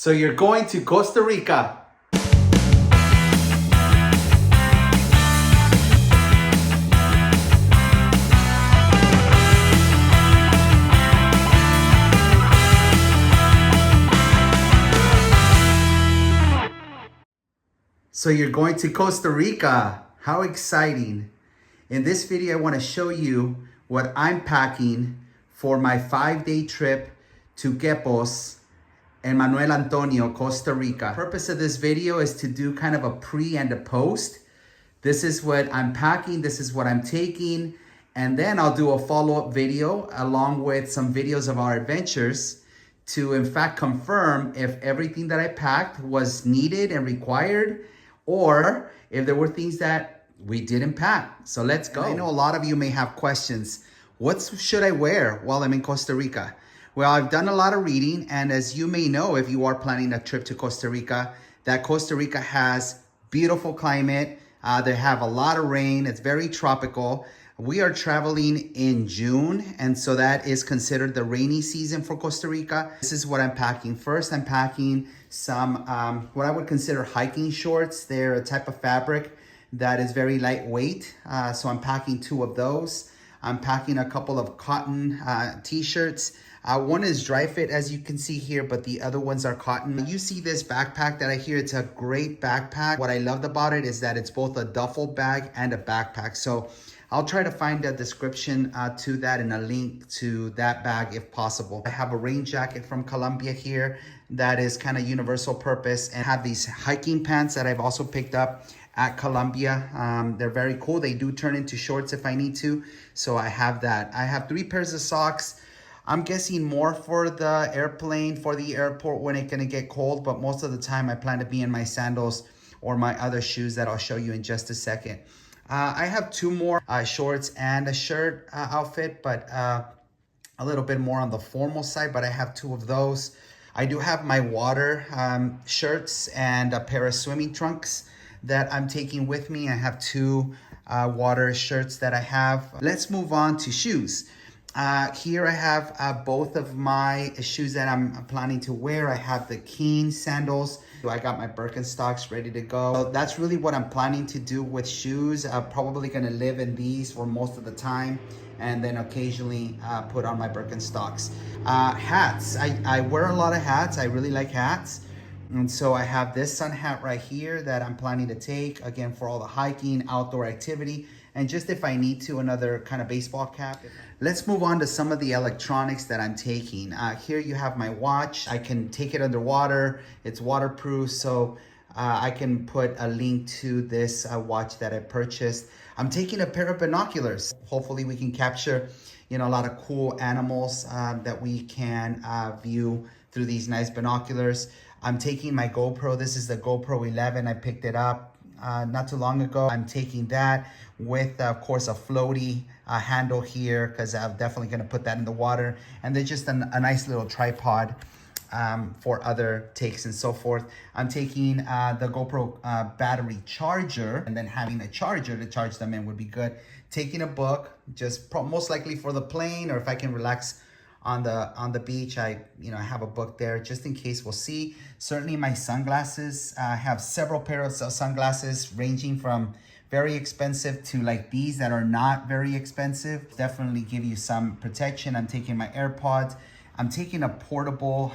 So you're going to Costa Rica. So you're going to Costa Rica. How exciting. In this video, I want to show you what I'm packing for my 5-day trip to Quepos and Manuel Antonio, Costa Rica. The purpose of this video is to do kind of a pre and a post. This is what I'm packing, this is what I'm taking, and then I'll do a follow-up video along with some videos of our adventures to in fact confirm if everything that I packed was needed and required, or if there were things that we didn't pack. So let's go. And I know a lot of you may have questions. What should I wear while I'm in Costa Rica? Well, I've done a lot of reading, and as you may know, if you are planning a trip to Costa Rica, that Costa Rica has beautiful climate. They have a lot of rain. It's very tropical. We are traveling in June, and so that is considered the rainy season for Costa Rica. This is what I'm packing. First, I'm packing some what I would consider hiking shorts. They're a type of fabric that is very lightweight, so I'm packing 2 of those. I'm packing a couple of cotton t-shirts. One is dry fit, as you can see here, but the other ones are cotton. You see this backpack that I hear, it's a great backpack. What I loved about it is that it's both a duffel bag and a backpack. So I'll try to find a description to that and a link to that bag if possible. I have a rain jacket from Colombia here that is kind of universal purpose, and have these hiking pants that I've also picked up at Colombia. They're very cool. They do turn into shorts if I need to. So I have that. I have 3 pairs of socks. I'm guessing more for the airplane, for the airport when it's gonna get cold, but most of the time I plan to be in my sandals or my other shoes that I'll show you in just a second. I have 2 more shorts and a shirt outfit, but a little bit more on the formal side, but I have 2 of those. I do have my water shirts and a pair of swimming trunks that I'm taking with me. I have 2 water shirts that I have. Let's move on to shoes. Here I have both of my shoes that I'm planning to wear. I have the Keen sandals. I got my Birkenstocks ready to go. So that's really what I'm planning to do with shoes. I'm probably gonna live in these for most of the time, and then occasionally put on my Birkenstocks. Hats, I wear a lot of hats. I really like hats. And so I have this sun hat right here that I'm planning to take, again, for all the hiking, outdoor activity, and just if I need to, another kind of baseball cap. Let's move on to some of the electronics that I'm taking. Here you have my watch. I can take it underwater. It's waterproof, so I can put a link to this watch that I purchased. I'm taking a pair of binoculars. Hopefully we can capture, a lot of cool animals that we can view through these nice binoculars. I'm taking my GoPro. This is the GoPro 11. I picked it up not too long ago. I'm taking that with, of course, a floaty handle here, because I'm definitely going to put that in the water. And then just a nice little tripod for other takes and so forth. I'm taking the GoPro battery charger, and then having a charger to charge them in would be good. Taking a book, just most likely for the plane, or if I can relax on the beach, I have a book there just in case. We'll see. Certainly my sunglasses. I have several pairs of sunglasses ranging from very expensive to like these that are not very expensive. Definitely give you some protection. I'm taking my AirPods. I'm taking a portable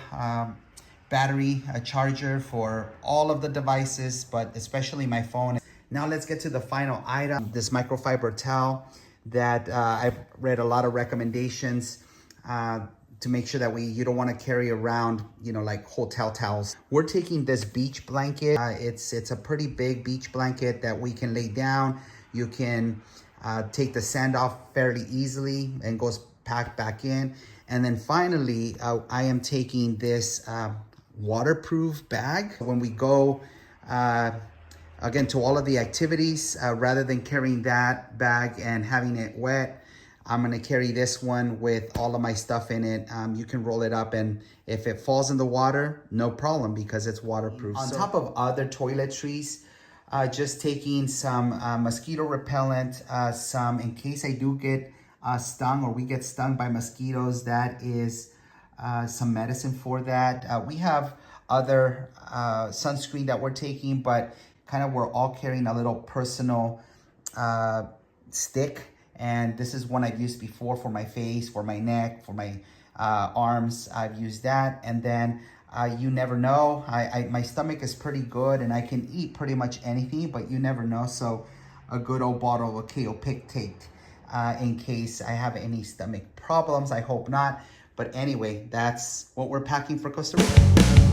battery, a charger for all of the devices, but especially my phone. Now let's get to the final item, this microfiber towel that I've read a lot of recommendations to make sure that you don't want to carry around, like hotel towels. We're taking this beach blanket. It's a pretty big beach blanket that we can lay down. You can take the sand off fairly easily and goes packed back in. And then finally, I am taking this waterproof bag. When we go, again, to all of the activities, rather than carrying that bag and having it wet, I'm gonna carry this one with all of my stuff in it. You can roll it up, and if it falls in the water, no problem, because it's waterproof. On top of other toiletries, just taking some mosquito repellent, some in case I do get stung or we get stung by mosquitoes, that is some medicine for that. We have other sunscreen that we're taking, but kind of we're all carrying a little personal stick. And this is one I've used before for my face, for my neck, for my arms. I've used that. And then you never know. My stomach is pretty good and I can eat pretty much anything, but you never know. So a good old bottle of Kaopectate in case I have any stomach problems. I hope not. But anyway, that's what we're packing for Costa Rica.